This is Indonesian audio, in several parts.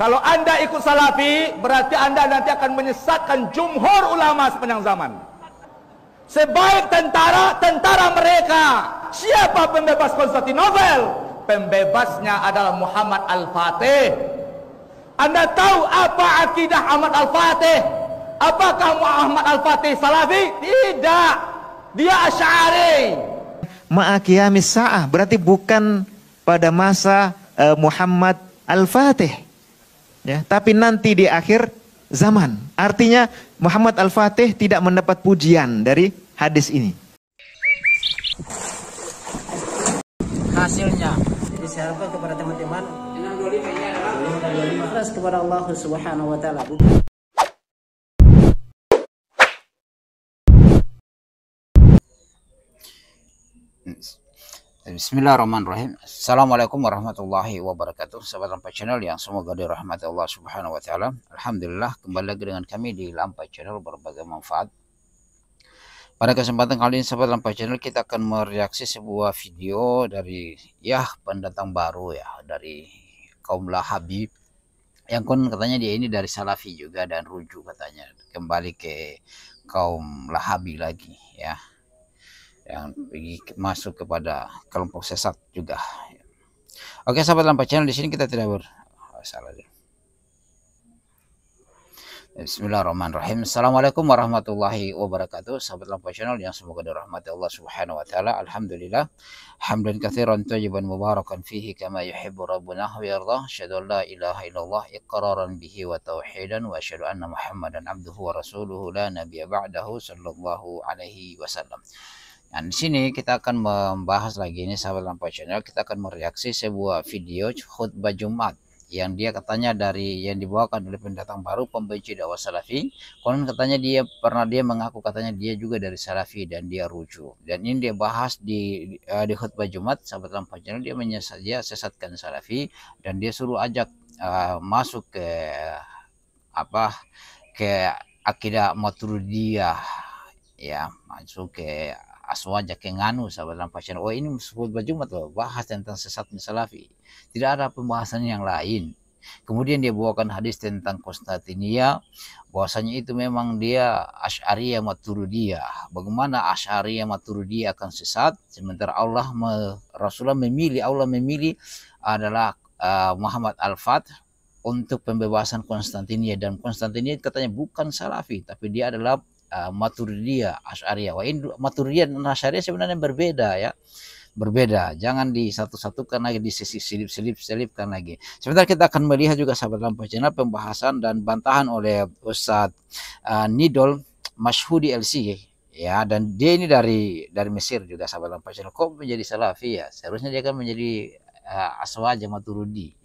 Kalau Anda ikut Salafi, berarti Anda nanti akan menyesatkan jumhur ulama sepanjang zaman. Sebaik tentara, tentara mereka. Siapa pembebas Konstantinopel? Pembebasnya adalah Muhammad Al-Fatih. Anda tahu apa akidah Ahmad Al-Fatih? Apakah Muhammad Al-Fatih Salafi? Tidak. Dia Asy'ari. Ma'aqiyamis sa'ah berarti bukan pada masa Muhammad Al-Fatih, ya, tapi nanti di akhir zaman. Artinya Muhammad Al-Fatih tidak mendapat pujian dari hadis ini. Hasilnya disarankan kepada teman-teman 625 ikhlas kepada Allah Subhanahu wa taala. Bismillahirrahmanirrahim. Assalamualaikum warahmatullahi wabarakatuh. Sahabat Lampai Channel yang semoga dirahmati Allah Subhanahu wa taala. Alhamdulillah kembali lagi dengan kami di Lampai Channel berbagai manfaat. Pada kesempatan kali ini sahabat Lampai Channel kita akan mereaksi sebuah video dari pendatang baru dari kaum Lahabi yang katanya dia ini dari Salafi juga dan rujuk katanya kembali ke kaum Lahabi lagi yang masuk kepada kelompok sesat juga. Oke sahabat Lampai Channel, di sini kita tidak salah. Bismillahirrahmanirrahim. Assalamualaikum warahmatullahi wabarakatuh. Sahabat Lampai Channel yang semoga dirahmati Allah Subhanahu wa taala. Alhamdulillah hamdan katsiran thayyiban mubarakan fihi kama yuhibbu rabbuna wa yarda. Asyhadu an la ilaha illallah iqraran bihi wa tauhidan wa asyhadu anna Muhammadan abduhu wa rasuluhu la nabiyya ba'dahu sallallahu alaihi wasallam. Nah, di sini kita akan membahas lagi ini sahabat Lampai Channel, kita akan mereaksi sebuah video khutbah Jumat yang dia katanya yang dibawakan oleh pendatang baru pembenci dakwah Salafi. Konon katanya dia mengaku katanya dia juga dari Salafi dan dia rujuk. Dan ini dia bahas di khutbah Jumat sahabat Lampai Channel, dia sesatkan Salafi dan dia suruh ajak masuk ke akidah Maturidiyah, masuk ke aswaja ke nganu sahabat Lampai Channel. Oh, ini khutbah Jumat loh, bahas tentang sesatnya Salafi, tidak ada pembahasan yang lain. Kemudian dia bawakan hadis tentang Konstantinia, bahwasanya itu memang dia Asy'ariyah Maturidiyah. Bagaimana Asy'ariyah Maturidiyah akan sesat sementara Rasulullah memilih adalah Muhammad Al-Fatih untuk pembebasan Konstantinia, dan Konstantinia katanya bukan Salafi tapi dia adalah Maturidiyah Asy'ariyah. Maturidiyah dan Asy'ariyah sebenarnya berbeda. Jangan disatu-satukan lagi, diselip-selipkan lagi. Sebentar kita akan melihat juga sahabat Lampai Channel pembahasan dan bantahan oleh Ustadz Nidol Mashhudi LC dan dia ini dari Mesir juga sahabat Lampai Channel. Kok menjadi Salafi seharusnya dia kan menjadi aswaja Maturidi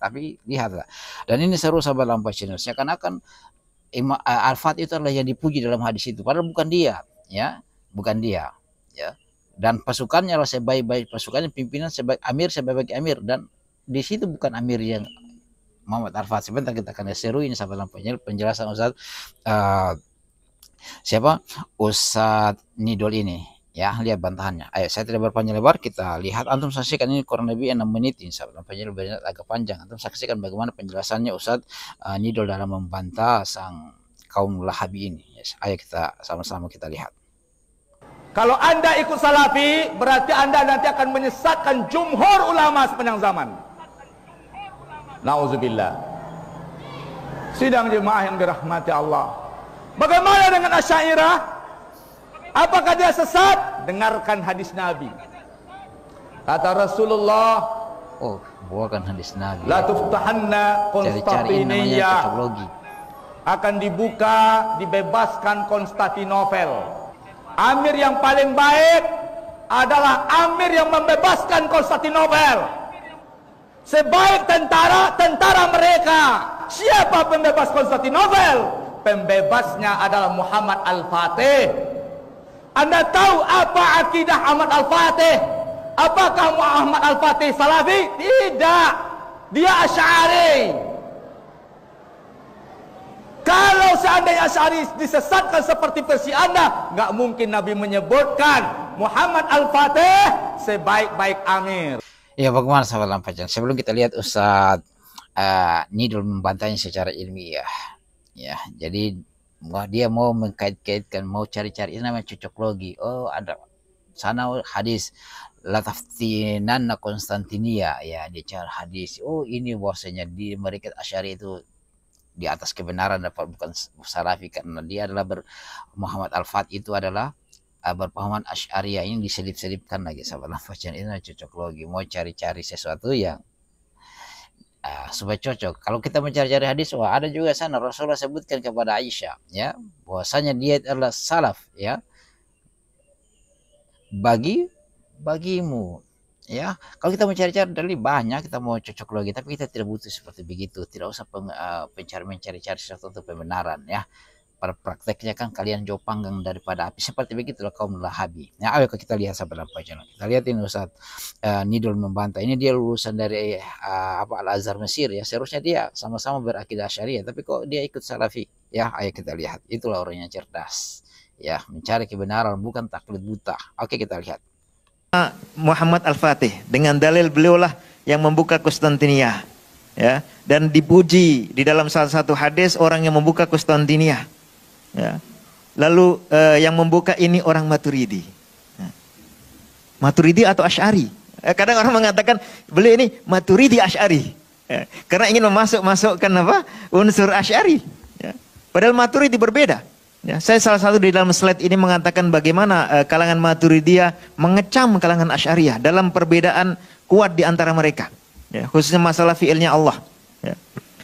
tapi lihatlah. Dan ini seru sahabat Lampai Channel, seakan-akan Al-Fatih itu adalah yang dipuji dalam hadis itu, padahal bukan dia, bukan dia, dan pasukannya adalah sebaik-baik pasukannya, pimpinan sebaik-baik amir, dan di situ bukan amir yang Muhammad Al-Fatih. Sebentar kita akan seru ini sahabat Lampai Channel penjelasan Ustadz Ustadz Nidol ini, lihat bantahannya. Ayo, saya tidak berpanjang lebar, kita lihat. Antum saksikan ini kurang lebih 6 menit ini sahabat Lampai Channel, agak panjang. Antum saksikan bagaimana penjelasannya Ustadz Nidol dalam membantah sang kaum Lahabi ini. Ayo kita sama-sama kita lihat. Kalau Anda ikut Salafi, berarti Anda nanti akan menyesatkan jumhur ulama sepanjang zaman. Nauzubillah. Sidang jemaah yang dirahmati Allah. Bagaimana dengan Asy'ariyah? Apakah dia sesat? Dengarkan hadis Nabi. Kata Rasulullah, bawakan hadis Nabi. La tuftahanna Konstantiniyah, akan dibuka, dibebaskan Konstantinopel. Amir yang paling baik adalah amir yang membebaskan Konstantinopel. Sebaik tentara, tentara mereka. Siapa pembebas Konstantinopel? Pembebasnya adalah Muhammad Al-Fatih. Anda tahu apa akidah Ahmad Al-Fatih? Apakah Muhammad Al-Fatih Salafi? Tidak. Dia Asy'ari. Kalau seandainya Asy'ari disesatkan seperti versi Anda, nggak mungkin Nabi menyebutkan Muhammad Al-Fatih sebaik-baik amir. Ya, bagaimana sahabat Lampai Channel? Sebelum kita lihat Ustadz Nidal membantahnya secara ilmiah. Ya, jadi dia mau mengkait-kaitkan, mau cari-cari, ini namanya cocoklogi. Oh, ada sana hadis la taftinanna Konstantinia, ya dia cari hadis. Oh, ini bahwasanya di mereka Asy'ari itu di atas kebenaran dapat, bukan Salafi, karena dia adalah Muhammad Al-Fatih itu adalah berpahaman Asy'ariyah. Ini diselip-selipkan lagi sahabat bacaan. Ini cocoklogi, mau cari-cari sesuatu yang supaya cocok. Kalau kita mencari-cari hadis, wah ada juga sana Rasulullah sebutkan kepada Aisyah, ya, bahwasanya dia adalah salaf, ya, bagimu, ya. Kalau kita mencari-cari dalil banyak, kita mau cocok lagi, tapi kita tidak butuh seperti begitu. Tidak usah mencari-cari sesuatu untuk pembenaran, ya. Pada prakteknya kan kalian jauh panggang daripada api. Seperti begitulah kaum Lahabi. Nah, ayo kita lihat sahabat apa channel. Kita lihat ini Ustaz Nidal membantah. Ini dia lulusan dari Al-Azhar Mesir, ya. Seharusnya dia sama-sama berakidah Syariah, tapi kok dia ikut Salafi? Ya, ayo kita lihat. Itulah orang yang cerdas. Ya, mencari kebenaran bukan taklid buta. Oke, kita lihat. Muhammad Al-Fatih, dengan dalil beliaulah yang membuka Konstantinia, ya, dan dipuji di dalam salah satu hadis orang yang membuka Konstantinia, ya. Lalu yang membuka ini orang Maturidi, ya. Maturidi atau Asy'ari. Kadang orang mengatakan beliau ini Maturidi Asy'ari, ya, karena ingin masukkan apa unsur Asy'ari, ya. Padahal Maturidi berbeda. Ya, saya salah satu di dalam slide ini mengatakan bagaimana kalangan Maturidiyah mengecam kalangan Asy'ariyah dalam perbedaan kuat di antara mereka, ya, khususnya masalah fi'ilnya Allah, ya.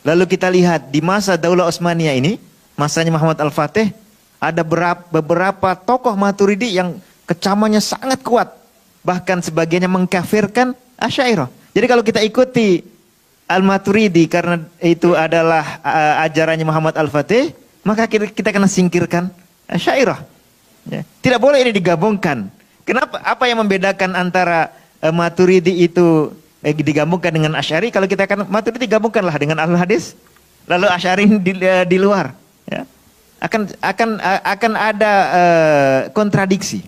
Lalu kita lihat di masa Daulah Utsmaniyah ini, masanya Muhammad Al-Fatih, ada beberapa tokoh Maturidi yang kecamannya sangat kuat, bahkan sebagiannya mengkafirkan Asy'ariyah. Jadi kalau kita ikuti Al-Maturidi karena itu adalah ajarannya Muhammad Al-Fatih, maka kita kena singkirkan Asy'ariyah, ya. Tidak boleh ini digabungkan. Kenapa? Apa yang membedakan antara Maturidi itu digabungkan dengan Asy'ari? Kalau kita akan Maturidi gabungkanlah dengan Ahlul Hadis, lalu Asy'ari di luar, ya. Akan ada kontradiksi.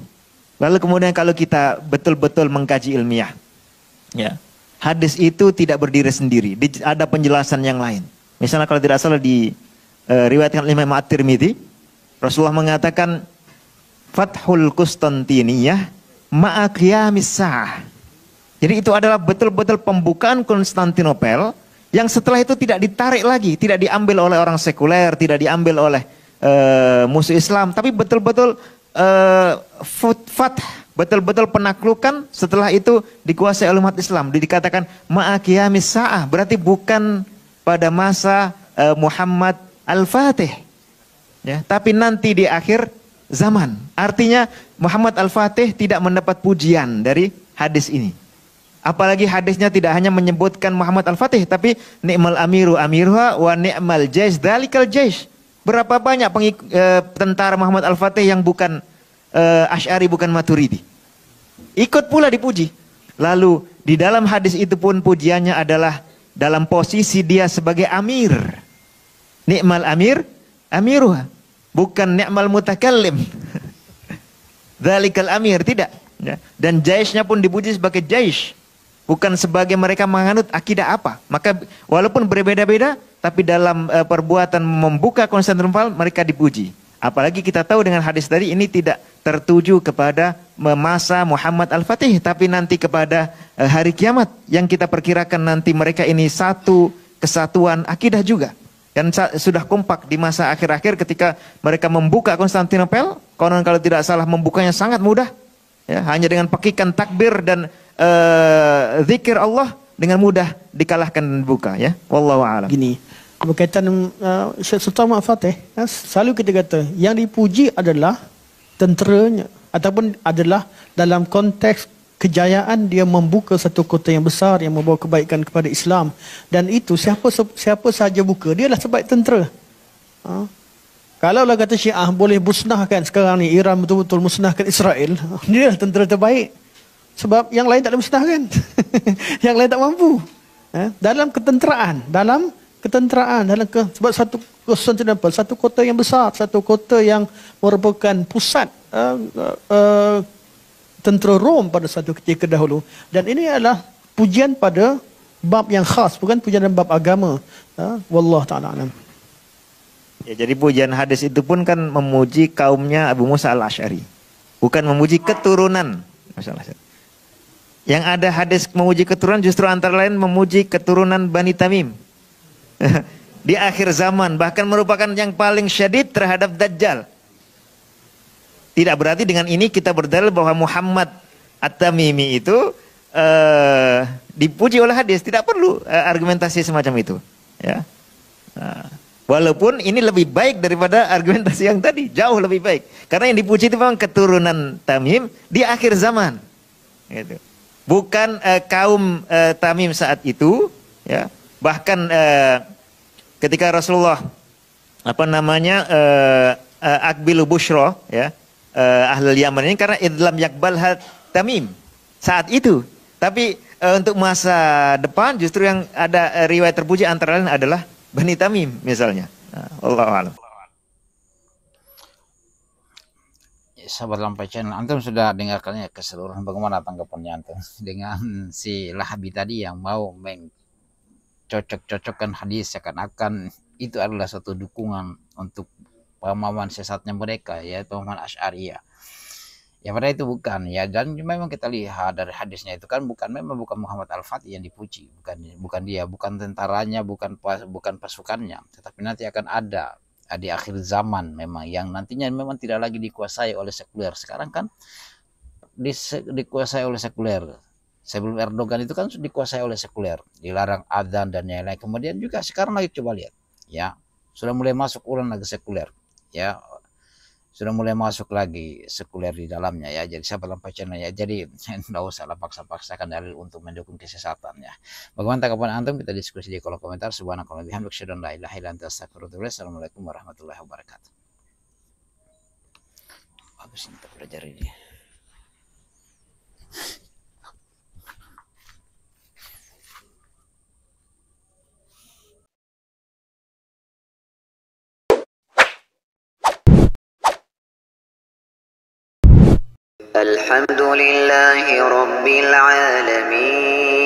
Lalu kemudian kalau kita betul-betul mengkaji ilmiah, ya, hadis itu tidak berdiri sendiri, ada penjelasan yang lain. Misalnya kalau tidak salah di riwayatkan Imam At-Tirmidzi, Rasulullah mengatakan Fathul Konstantiniyah ma'a qiyamis sa'ah. Jadi itu adalah betul-betul pembukaan Konstantinopel yang setelah itu tidak ditarik lagi, tidak diambil oleh orang sekuler, tidak diambil oleh musuh Islam, tapi betul-betul fath, betul-betul penaklukan, setelah itu dikuasai oleh umat Islam. Dikatakan ma'a qiyamis sa'ah, berarti bukan pada masa Muhammad Al-Fatih, ya, tapi nanti di akhir zaman. Artinya Muhammad Al-Fatih tidak mendapat pujian dari hadis ini. Apalagi hadisnya tidak hanya menyebutkan Muhammad Al-Fatih, tapi ni'mal amiru amiruha wa ni'mal jaish dalikal jaish. Berapa banyak tentara Muhammad Al-Fatih yang bukan Asy'ari, bukan Maturidi, ikut pula dipuji. Lalu di dalam hadis itu pun pujiannya adalah dalam posisi dia sebagai amir. Ni'mal amir amiruha, bukan ni'mal mutakallim. Dzalikal amir, tidak, ya. Dan jaishnya pun dipuji sebagai jaish, bukan sebagai mereka menganut akidah apa. Maka walaupun berbeda-beda, tapi dalam perbuatan membuka Konstantinopel mereka dipuji. Apalagi kita tahu dengan hadis tadi ini tidak tertuju kepada masa Muhammad Al-Fatih, tapi nanti kepada hari kiamat yang kita perkirakan nanti mereka ini satu kesatuan akidah juga. Dan sudah kompak di masa akhir-akhir ketika mereka membuka Konstantinopel. Konon kalau tidak salah membukanya sangat mudah, ya, hanya dengan pakikan takbir dan zikir Allah dengan mudah dikalahkan dan dibuka, ya. Wallahu a'lam. Gini, berkaitan Syekh Sultan Muhammad Fatih, selalu kita kata yang dipuji adalah tenteranya, ataupun adalah dalam konteks kejayaan dia membuka satu kota yang besar yang membawa kebaikan kepada Islam, dan itu siapa saja buka dia lah sebaik tentera. Kalau lah kata Syiah boleh musnahkan sekarang ni, Iran betul-betul musnahkan Israel, dia lah tentera terbaik, sebab yang lain tak boleh musnahkan. Yang lain tak mampu. Dalam ketenteraan, sebab satu Konstantinopel, satu kota yang besar, satu kota yang merupakan pusat tentera Rom pada satu ketika dahulu. Dan ini adalah pujian pada bab yang khas, bukan pujian dalam bab agama. Wallahu taala alam. Ya, jadi pujian hadis itu pun kan memuji kaumnya Abu Musa al-Asy'ari, bukan memuji keturunan. Yang ada hadis memuji keturunan justru antara lain memuji keturunan Bani Tamim di akhir zaman, bahkan merupakan yang paling syadid terhadap Dajjal. Tidak berarti dengan ini kita berdalil bahwa Muhammad At-Tamimi itu dipuji oleh hadis, tidak perlu argumentasi semacam itu, ya. Walaupun ini lebih baik daripada argumentasi yang tadi, jauh lebih baik, karena yang dipuji itu memang keturunan Tamim di akhir zaman, gitu. Bukan kaum Tamim saat itu, ya. Bahkan ketika Rasulullah Akbilu Bushra, ya, Ahlul Yaman ini karena idlam yakbalha Tamim saat itu. Tapi untuk masa depan justru yang ada riwayat terpuji antara lain adalah Bani Tamim misalnya. Wallahu a'lam. Sahabat Lampai Channel, antum sudah dengarkannya keseluruhan, bagaimana tanggapannya antum dengan si Lahabi tadi yang mau cocok-cocokkan hadis seakan-akan itu adalah satu dukungan untuk pemahaman sesatnya mereka, yaitu pemahaman Asy'ariyah. Ya pada itu bukan, ya, dan memang kita lihat dari hadisnya itu kan bukan Muhammad Al-Fatih yang dipuji, bukan dia, bukan tentaranya, bukan pasukannya, tetapi nanti akan ada di akhir zaman memang yang nantinya memang tidak lagi dikuasai oleh sekuler. Sekarang kan dikuasai oleh sekuler. Sebelum Erdogan itu kan dikuasai oleh sekuler, dilarang adzan dan lain-lain. Kemudian juga sekarang lagi coba lihat, ya, sudah mulai masuk ulang lagi sekuler, ya, sudah mulai masuk lagi sekuler di dalamnya, ya. Jadi sahabat Lampai Channel, ya, jadi tidak usah paksa-paksakan dalil untuk mendukung kesesatan, ya. Bagaimana tanggapan antum? Kita diskusi di kolom komentar. Subhanakallahumma wa bihamdika asyhadu an la ilaha illa anta astaghfiruka wa atubu ilaik. Assalamualaikum warahmatullahi wabarakatuh. Bagus kita belajar ini. الحمد لله رب العالمين